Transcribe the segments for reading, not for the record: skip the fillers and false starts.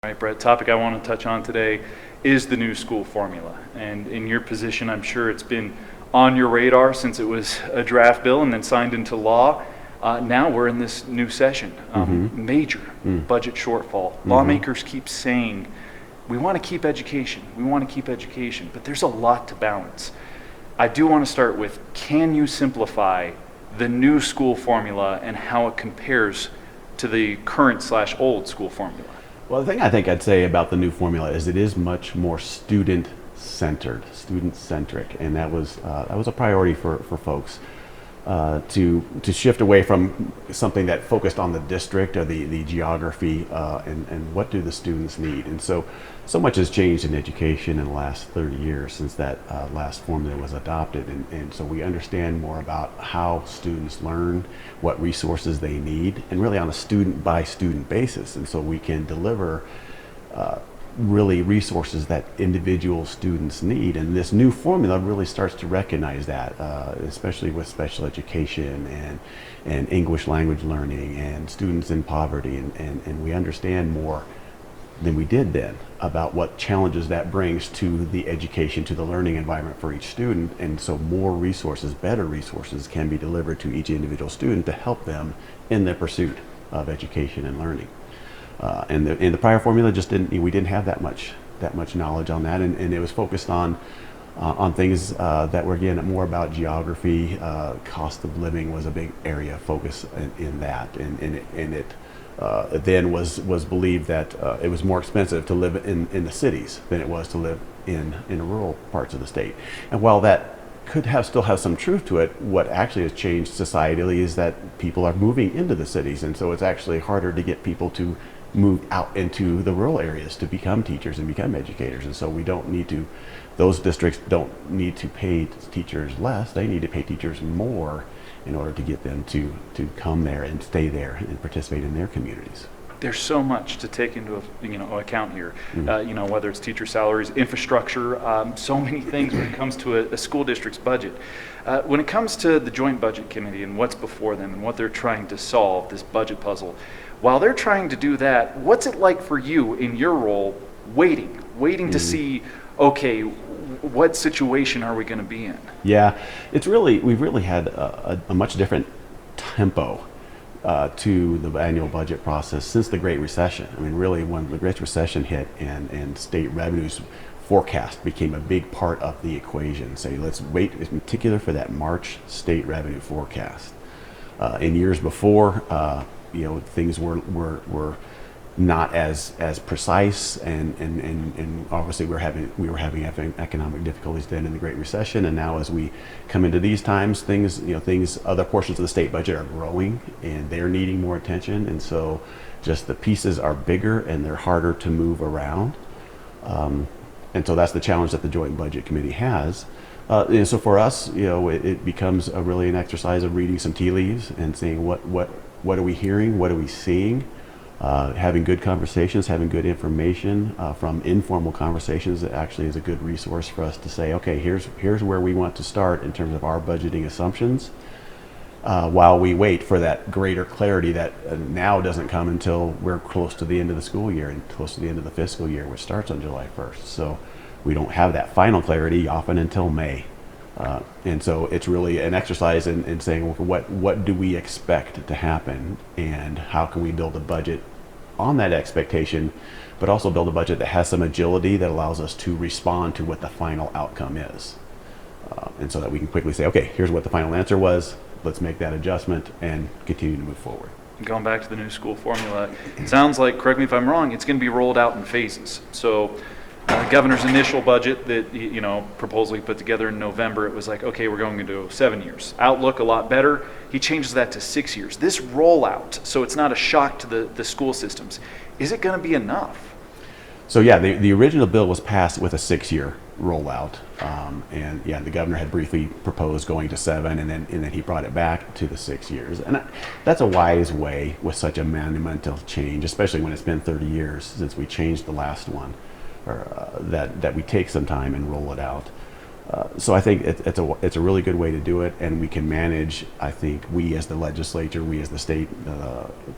All right, Brett, topic I want to touch on today is the new school formula. And in your position, I'm sure it's been on your radar since it was a draft bill and then signed into law. Now we're in this new session. Major budget shortfall. Lawmakers keep saying, we want to keep education, we want to keep education, but there's a lot to balance. I do want to start with, can you simplify the new school formula and how it compares to the current/old school formula? Well, the thing I think I'd say about the new formula is it is much more student-centered, student-centric, and that was a priority for folks to shift away from something that focused on the district or the geography and what do the students need. And so much has changed in education in the last 30 years since that last formula was adopted, and so we understand more about how students learn, what resources they need, and really on a student-by-student basis. And so we can deliver really resources that individual students need, and this new formula really starts to recognize that, especially with special education and English language learning and students in poverty, and we understand more than we did then about what challenges that brings to the education, to the learning environment for each student. And so more resources, better resources can be delivered to each individual student to help them in their pursuit of education and learning. And the prior formula just we didn't have that much knowledge on that, and it was focused on things that were, again, more about geography. Cost of living was a big area of focus in that, and it then was believed that it was more expensive to live in the cities than it was to live in rural parts of the state. And while that could still have some truth to it, what actually has changed societally is that people are moving into the cities, and so it's actually harder to get people to move out into the rural areas to become teachers and become educators. And so those districts don't need to pay teachers less, they need to pay teachers more in order to get them to come there and stay there and participate in their communities. There's so much to take into account here. Whether it's teacher salaries, infrastructure, so many things when it comes to a school district's budget. When it comes to the Joint Budget Committee and what's before them and what they're trying to solve, this budget puzzle, while they're trying to do that, what's it like for you in your role, waiting to see, okay, what situation are we going to be in? Yeah, we've really had a much different tempo to the annual budget process since the Great Recession. I mean, really, when the Great Recession hit and state revenues forecast became a big part of the equation. So let's wait in particular for that March state revenue forecast. In years before, things were not as precise, and obviously we were having economic difficulties then in the Great Recession, and now as we come into these times, other portions of the state budget are growing and they're needing more attention, and so just the pieces are bigger and they're harder to move around, and so that's the challenge that the Joint Budget Committee has. And so for us, it becomes really an exercise of reading some tea leaves and saying what are we hearing, what are we seeing, having good conversations, having good information from informal conversations that actually is a good resource for us to say, okay, here's where we want to start in terms of our budgeting assumptions, while we wait for that greater clarity that now doesn't come until we're close to the end of the school year and close to the end of the fiscal year, which starts on July 1st. So we don't have that final clarity often until May. And so it's really an exercise in saying, what do we expect to happen, and how can we build a budget on that expectation, but also build a budget that has some agility that allows us to respond to what the final outcome is. And so that we can quickly say, okay, here's what the final answer was, let's make that adjustment and continue to move forward. Going back to the new school formula, it sounds like, correct me if I'm wrong, it's going to be rolled out in phases. So governor's initial budget that proposal he put together in November, it was like, okay, we're going into 7 years. Outlook a lot better. He changes that to 6 years. This rollout, so it's not a shock to the school systems, is it going to be enough? So yeah, the original bill was passed with a 6-year rollout, and yeah, the governor had briefly proposed going to 7, and then he brought it back to the 6 years, and that's a wise way with such a monumental change, especially when it's been 30 years since we changed the last one. That we take some time and roll it out. So I think it's a really good way to do it, and we can manage. I think we as the legislature, we as the state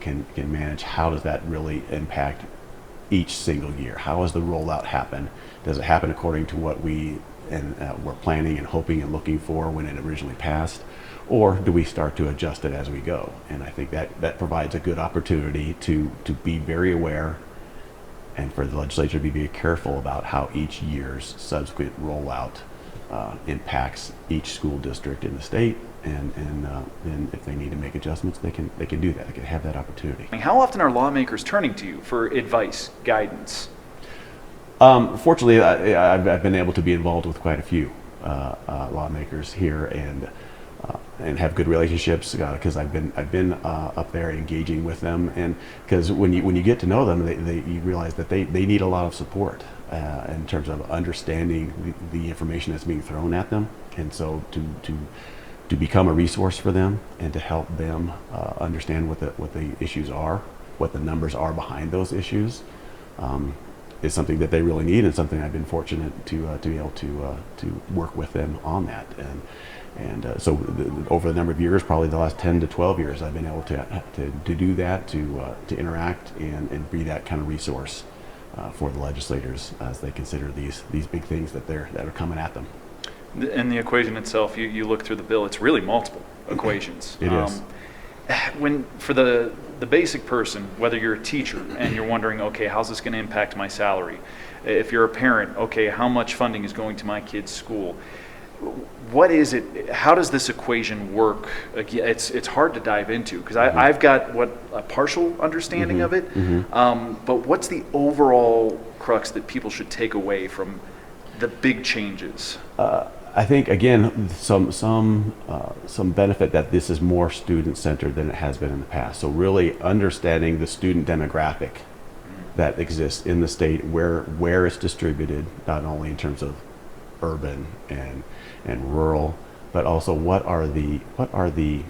can manage how does that really impact each single year? How has the rollout happened? Does it happen according to what we were planning and hoping and looking for when it originally passed? Or do we start to adjust it as we go? And I think that provides a good opportunity to be very aware, and for the legislature to be very careful about how each year's subsequent rollout impacts each school district in the state, and then if they need to make adjustments, they can do that. They can have that opportunity. How often are lawmakers turning to you for advice, guidance? Fortunately, I've been able to be involved with quite a few lawmakers here, and have good relationships because I've been up there engaging with them, and because when you get to know them, you realize that they need a lot of support in terms of understanding the information that's being thrown at them, and so to become a resource for them and to help them understand what the issues are, what the numbers are behind those issues, is something that they really need, and something I've been fortunate to be able to work with them on that. So over the number of years, probably the last 10 to 12 years, I've been able to do that, to interact and be that kind of resource for the legislators as they consider these big things that are coming at them. And the equation itself, you look through the bill, it's really multiple equations. It is. When for the basic person, whether you're a teacher and you're wondering, okay, how's this going to impact my salary? If you're a parent, okay, how much funding is going to my kid's school? What is it? How does this equation work? It's hard to dive into because I've got a partial understanding of it. But what's the overall crux that people should take away from the big changes? I think again some benefit that this is more student centered than it has been in the past. So really understanding the student demographic that exists in the state, where it's distributed, not only in terms of urban and rural, but also what are the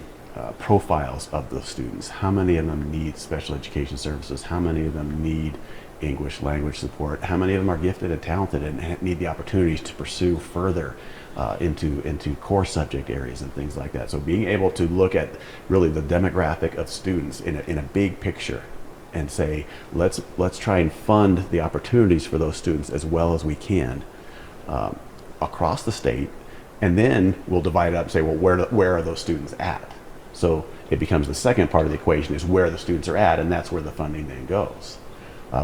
profiles of those students? How many of them need special education services? How many of them need English language support? How many of them are gifted and talented and need the opportunities to pursue further into core subject areas and things like that? So being able to look at really the demographic of students in a big picture and say, let's try and fund the opportunities for those students as well as we can across the state, and then we'll divide it up and say, well, where are those students at? So it becomes the second part of the equation is where the students are at, and that's where the funding then goes.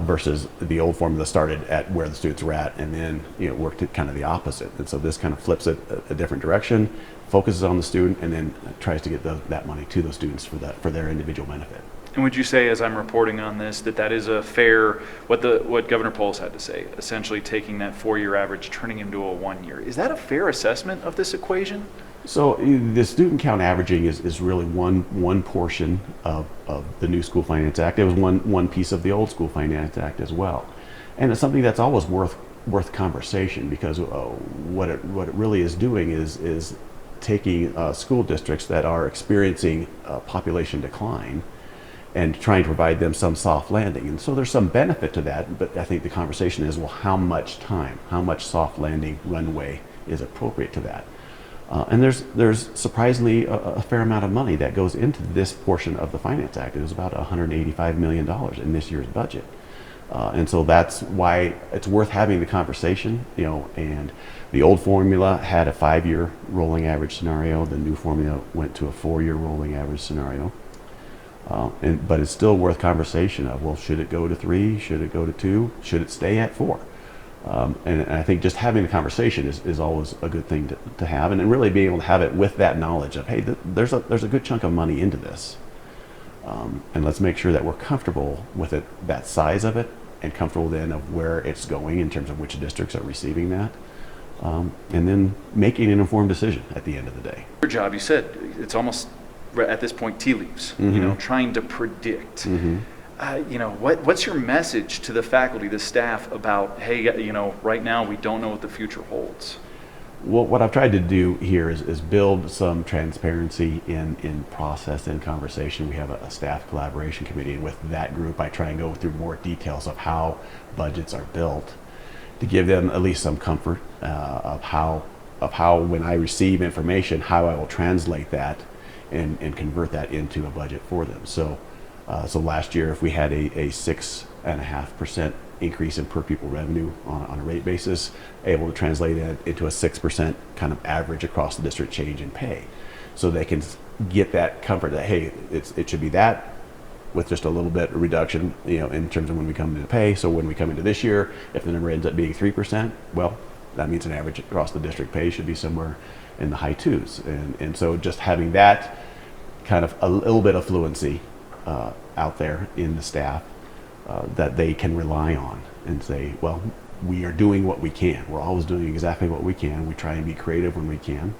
Versus the old formula started at where the students were at and then worked at kind of the opposite. And so this kind of flips it a different direction, focuses on the student, and then tries to get that money to those students for their individual benefit. And would you say, as I'm reporting on this, that is a fair, what Governor Polis had to say, essentially taking that 4-year average, turning into a 1-year. Is that a fair assessment of this equation? So the student count averaging is really one portion of the new School Finance Act. It was one piece of the old School Finance Act as well. And it's something that's always worth conversation, because what it really is doing is taking school districts that are experiencing population decline and trying to provide them some soft landing. And so there's some benefit to that, but I think the conversation is, well, how much time, how much soft landing runway is appropriate to that? And there's surprisingly a fair amount of money that goes into this portion of the Finance Act. It was about $185 million in this year's budget. And so that's why it's worth having the conversation, and the old formula had a 5-year rolling average scenario. The new formula went to a 4-year rolling average scenario. But it's still worth conversation of, well, should it go to 3? Should it go to 2? Should it stay at 4? And I think just having the conversation is always a good thing to have, and really being able to have it with that knowledge of, hey, there's a good chunk of money into this, and let's make sure that we're comfortable with it, that size of it, and comfortable then of where it's going in terms of which districts are receiving that, and then making an informed decision at the end of the day. Your job, you said, it's almost at this point tea leaves, trying to predict. What's your message to the faculty, the staff, about, hey, right now we don't know what the future holds? Well, what I've tried to do here is build some transparency in process and conversation. We have a staff collaboration committee, and with that group I try and go through more details of how budgets are built to give them at least some comfort of how when I receive information, how I will translate that and convert that into a budget for them. So last year, if we had a 6.5% increase in per pupil revenue on a rate basis, able to translate it into a 6% kind of average across the district change in pay. So they can get that comfort that, hey, it should be that with just a little bit of reduction, in terms of when we come into pay. So when we come into this year, if the number ends up being 3%, well, that means an average across the district pay should be somewhere in the high 2s. And so just having that kind of a little bit of fluency out there in the staff that they can rely on and say, well, we are doing what we can. We're always doing exactly what we can. We try and be creative when we can.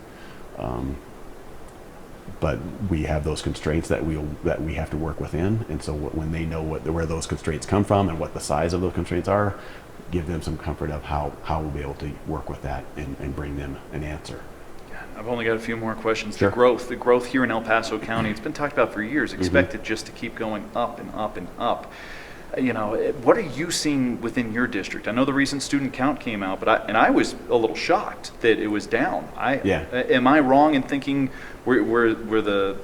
But we have those constraints that we have to work within, and so when they know where those constraints come from and what the size of those constraints are, give them some comfort of how we'll be able to work with that and bring them an answer. I've only got a few more questions. Sure. The growth here in El Paso County, it's been talked about for years, expected just to keep going up and up and up. What are you seeing within your district? I know the recent student count came out, but I was a little shocked that it was down. Am I wrong in thinking we're the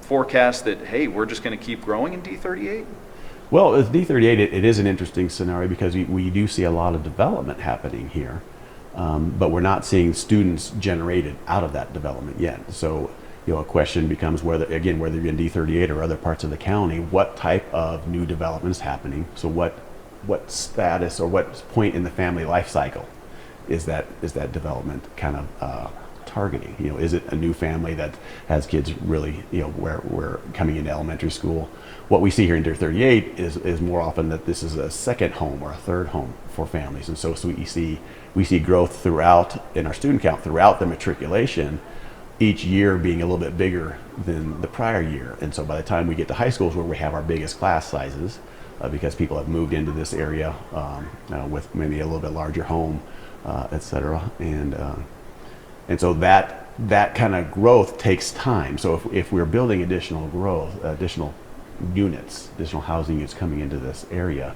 forecast that, hey, we're just going to keep growing in D-38? Well, with D-38, it is an interesting scenario because we do see a lot of development happening here, but we're not seeing students generated out of that development yet. So, a question becomes whether you're in D-38 or other parts of the county, what type of new development is happening? So what status or what point in the family life cycle is that development kind of targeting? Is it a new family that has kids really, where we're coming into elementary school? What we see here in D-38 is more often that this is a second home or a third home for families. And so we see growth throughout in our student count throughout the matriculation, each year being a little bit bigger than the prior year. And so by the time we get to high schools where we have our biggest class sizes, because people have moved into this area with maybe a little bit larger home, et cetera. And so that kind of growth takes time. So if we're building additional growth, additional units, additional housing units coming into this area,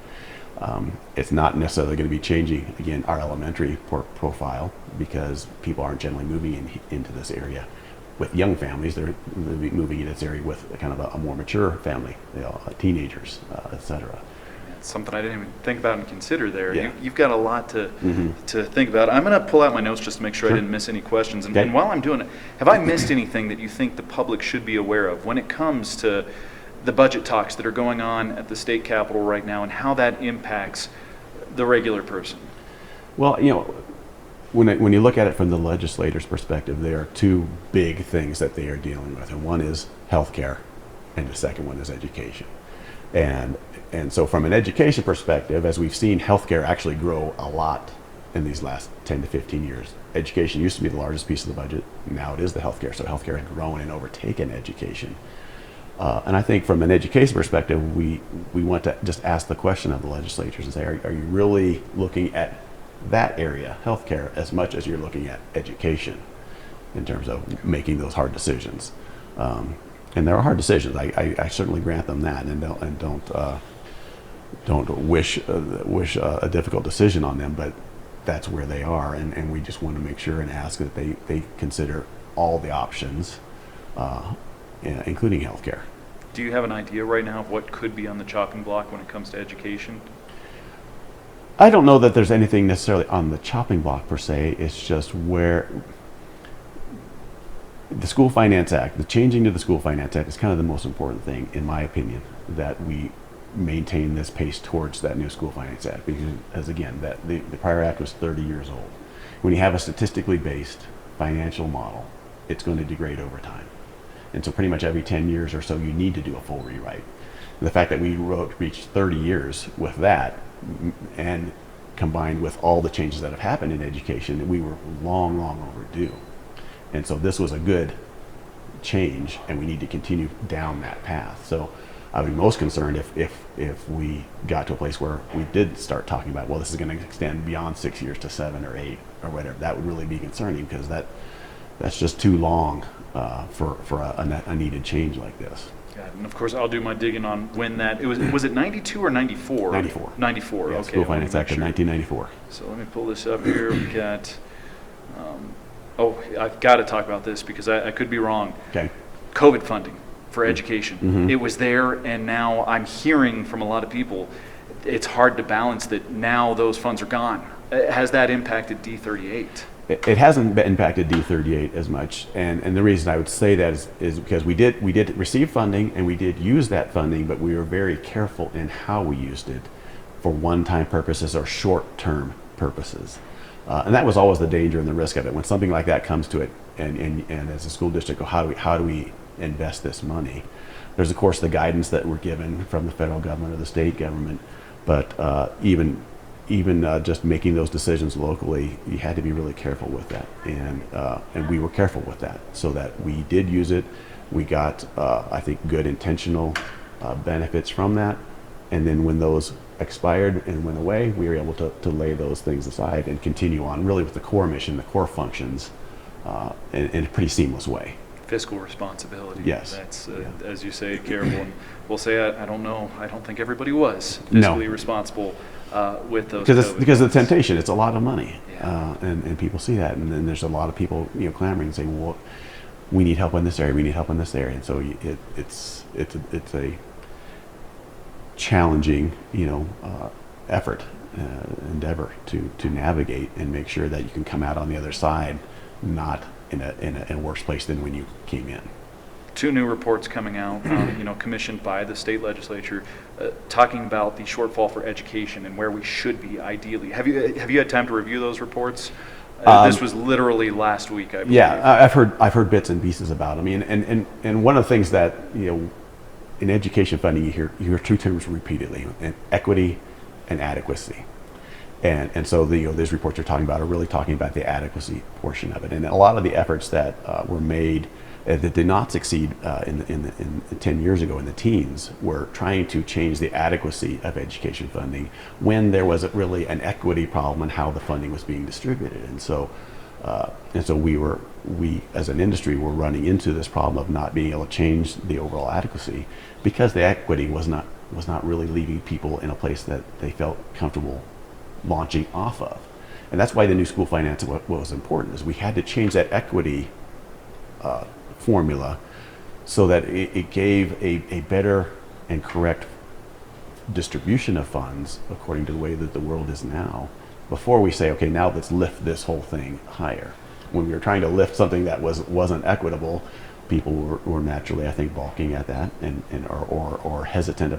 it's not necessarily going to be changing, again, our elementary profile, because people aren't generally moving into this area with young families. They're moving in this area with kind of a more mature family, teenagers, et cetera. It's something I didn't even think about and consider there. Yeah. You've got a lot to think about. I'm going to pull out my notes just to make sure I didn't miss any questions. And while I'm doing it, have I missed anything that you think the public should be aware of when it comes to the budget talks that are going on at the state capitol right now and how that impacts the regular person? Well, when you look at it from the legislator's perspective, there are two big things that they are dealing with, and one is healthcare, and the second one is education. And so from an education perspective, as we've seen healthcare actually grow a lot in these last 10 to 15 years. Education used to be the largest piece of the budget. Now it is the healthcare. So healthcare has grown and overtaken education. And I think from an education perspective, we want to just ask the question of the legislatures and say, are you really looking at that area, healthcare, as much as you're looking at education in terms of making those hard decisions? And there are hard decisions. I certainly grant them that, and don't wish a difficult decision on them, but that's where they are, and we just want to make sure and ask that they consider all the options, including healthcare. Do you have an idea right now of what could be on the chopping block when it comes to education? I don't know that there's anything necessarily on the chopping block per se. It's just where the School Finance Act, the changing to the School Finance Act is kind of the most important thing, in my opinion, that we maintain this pace towards that new School Finance Act, because again, the prior act was 30 years old. When you have a statistically based financial model, it's going to degrade over time. And so pretty much every 10 years or so, you need to do a full rewrite. And the fact that we reached 30 years with that, and combined with all the changes that have happened in education, we were long overdue. And so this was a good change, and we need to continue down that path. So I would be most concerned if we got to a place where we did start talking about, well, this is going to extend beyond 6 years to 7 or 8 or whatever. That would really be concerning, because that's just too long for a needed change like this. Yeah, and of course, I'll do my digging on when that, was it 92 or 94? 94. 94, Yeah, okay. School Finance Act of 1994. So let me pull this up here. We've got, I've got to talk about this because I could be wrong. Okay. COVID funding for education. It was there, and now I'm hearing from a lot of people it's hard to balance that now those funds are gone. Has that impacted D-38? It hasn't impacted D-38 as much, and the reason I would say that is because we did receive funding and we did use that funding, but we were very careful in how we used it for one-time purposes or short-term purposes, and that was always the danger and the risk of it. When something like that comes to it, and as a school district, how do we invest this money? There's of course the guidance that we're given from the federal government or the state government, but even just making those decisions locally, you had to be really careful with that, and we were careful with that, so that we did use it. We got, I think, good intentional benefits from that, and then when those expired and went away, we were able to lay those things aside and continue on really with the core mission, the core functions, in a pretty seamless way. Fiscal responsibility. Yes. That's, as you say, careful. And we'll say, I don't know, I don't think everybody was fiscally responsible with those. Because of the temptation, it's a lot of money. Yeah. And people see that. And then there's a lot of people, clamoring and saying, well, we need help in this area, we need help in this area. And so it's a challenging, effort, endeavor to navigate and make sure that you can come out on the other side not in a worse place than when you came in. 2 new reports coming out, commissioned by the state legislature, talking about the shortfall for education and where we should be ideally. Have you had time to review those reports? This was literally last week, I believe. Yeah, I've heard bits and pieces about them. And one of the things that in education funding you hear 2 terms repeatedly: equity and adequacy. And so these reports are really talking about the adequacy portion of it, and a lot of the efforts that were made that did not succeed in 10 years ago in the teens were trying to change the adequacy of education funding when there was really an equity problem in how the funding was being distributed. And so we as an industry were running into this problem of not being able to change the overall adequacy because the equity was not really leaving people in a place that they felt comfortable launching off of. And that's why the new school finance was important, is we had to change that equity formula so that it gave a better and correct distribution of funds according to the way that the world is now, before we say, okay, now let's lift this whole thing higher. When we were trying to lift something that wasn't equitable, people were naturally, I think, balking at that or hesitant about